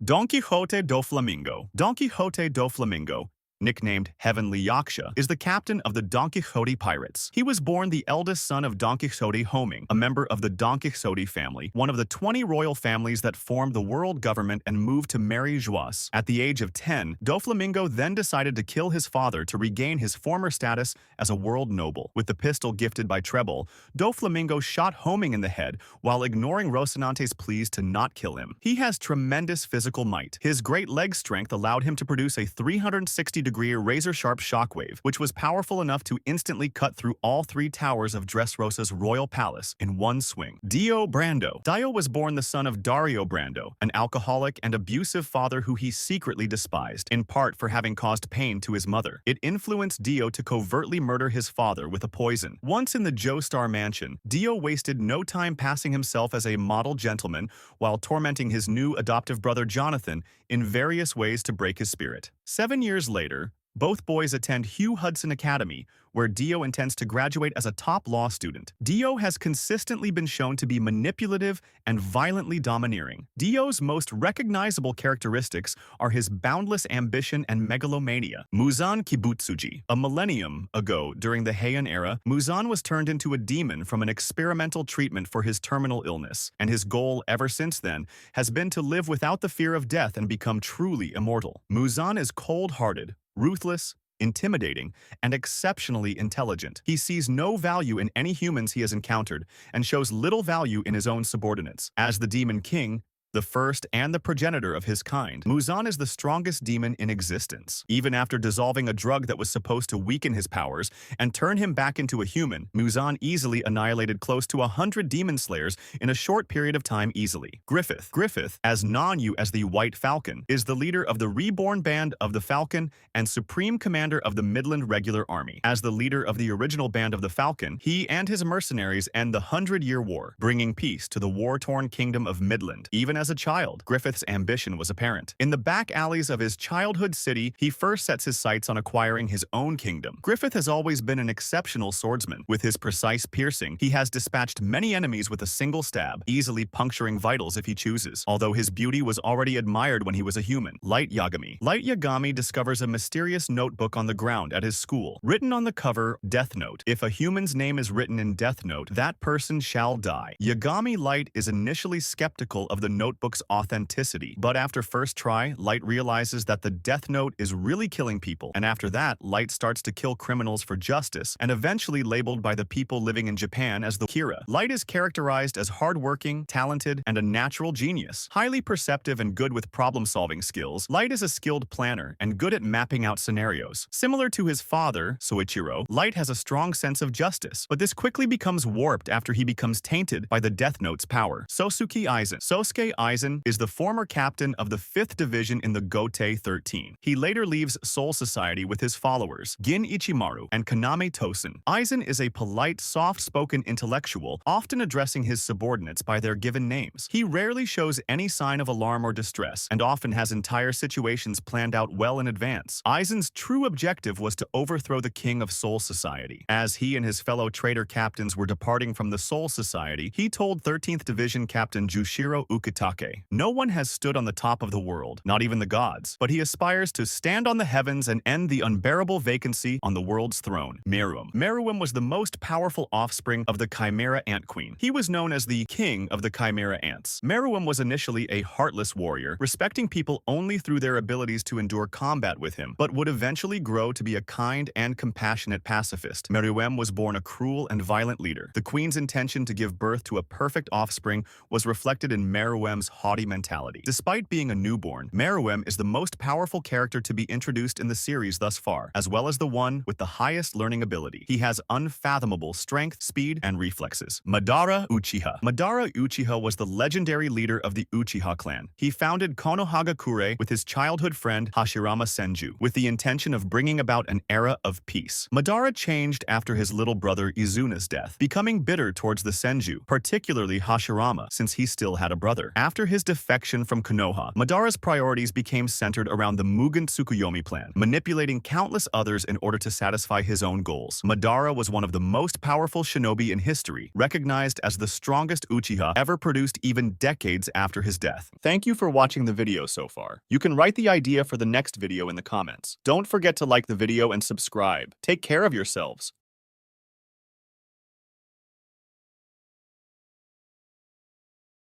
Donquixote Doflamingo. Donquixote Doflamingo, nicknamed Heavenly Yaksha, is the captain of the Don Quixote pirates. He was born the eldest son of Don Quixote Homing, a member of the Don Quixote family, one of the 20 royal families that formed the world government and moved to Mary Joas. At the age of 10, Doflamingo then decided to kill his father to regain his former status as a world noble. With the pistol gifted by Treble, Doflamingo shot Homing in the head while ignoring Rocinante's pleas to not kill him. He has tremendous physical might. His great leg strength allowed him to produce a 360-degree razor-sharp shockwave, which was powerful enough to instantly cut through all three towers of Dressrosa's royal palace in one swing. Dio Brando. Dio was born the son of Dario Brando, an alcoholic and abusive father who he secretly despised, in part for having caused pain to his mother. It influenced Dio to covertly murder his father with a poison. Once in the Joestar mansion, Dio wasted no time passing himself as a model gentleman while tormenting his new adoptive brother Jonathan in various ways to break his spirit. 7 years later, both boys attend Hugh Hudson Academy, where Dio intends to graduate as a top law student. Dio has consistently been shown to be manipulative and violently domineering. Dio's most recognizable characteristics are his boundless ambition and megalomania. Muzan Kibutsuji. A millennium ago, during the Heian era, Muzan was turned into a demon from an experimental treatment for his terminal illness, and his goal ever since then has been to live without the fear of death and become truly immortal. Muzan is cold-hearted, ruthless, intimidating, and exceptionally intelligent. He sees no value in any humans he has encountered and shows little value in his own subordinates. As the Demon King, the first and the progenitor of his kind, Muzan is the strongest demon in existence. Even after dissolving a drug that was supposed to weaken his powers and turn him back into a human, Muzan easily annihilated close to 100 demon slayers in a short period of time easily. Griffith. Griffith, as known as the White Falcon, is the leader of the reborn band of the Falcon and supreme commander of the Midland Regular Army. As the leader of the original band of the Falcon, he and his mercenaries end the 100-Year War, bringing peace to the war-torn kingdom of Midland. Even as a child, Griffith's ambition was apparent. In the back alleys of his childhood city, he first sets his sights on acquiring his own kingdom. Griffith has always been an exceptional swordsman. With his precise piercing, he has dispatched many enemies with a single stab, easily puncturing vitals if he chooses. Although his beauty was already admired when he was a human. Light Yagami. Light Yagami discovers a mysterious notebook on the ground at his school. Written on the cover, Death Note. If a human's name is written in Death Note, that person shall die. Yagami Light is initially skeptical of the notebook's authenticity, but after first try, Light realizes that the Death Note is really killing people, and after that, Light starts to kill criminals for justice, and eventually labeled by the people living in Japan as the Kira. Light is characterized as hardworking, talented, and a natural genius. Highly perceptive and good with problem-solving skills, Light is a skilled planner and good at mapping out scenarios. Similar to his father, Soichiro, Light has a strong sense of justice, but this quickly becomes warped after he becomes tainted by the Death Note's power. Sosuke Aizen. Sosuke Aizen is the former captain of the 5th Division in the Gotei 13. He later leaves Soul Society with his followers, Gin Ichimaru and Kaname Tosen. Aizen is a polite, soft-spoken intellectual, often addressing his subordinates by their given names. He rarely shows any sign of alarm or distress, and often has entire situations planned out well in advance. Aizen's true objective was to overthrow the king of Soul Society. As he and his fellow traitor captains were departing from the Soul Society, he told 13th Division Captain Jushiro Ukitake, "No one has stood on the top of the world, not even the gods, but he aspires to stand on the heavens and end the unbearable vacancy on the world's throne." Meruem. Meruem was the most powerful offspring of the Chimera Ant Queen. He was known as the king of the Chimera Ants. Meruem was initially a heartless warrior, respecting people only through their abilities to endure combat with him, but would eventually grow to be a kind and compassionate pacifist. Meruem was born a cruel and violent leader. The queen's intention to give birth to a perfect offspring was reflected in Meruem's haughty mentality. Despite being a newborn, Meruem is the most powerful character to be introduced in the series thus far, as well as the one with the highest learning ability. He has unfathomable strength, speed, and reflexes. Madara Uchiha. Madara Uchiha was the legendary leader of the Uchiha clan. He founded Konohagakure with his childhood friend Hashirama Senju, with the intention of bringing about an era of peace. Madara changed after his little brother Izuna's death, becoming bitter towards the Senju, particularly Hashirama, since he still had a brother. After his defection from Konoha, Madara's priorities became centered around the Mugen Tsukuyomi plan, manipulating countless others in order to satisfy his own goals. Madara was one of the most powerful shinobi in history, recognized as the strongest Uchiha ever produced even decades after his death. Thank you for watching the video so far. You can write the idea for the next video in the comments. Don't forget to like the video and subscribe. Take care of yourselves.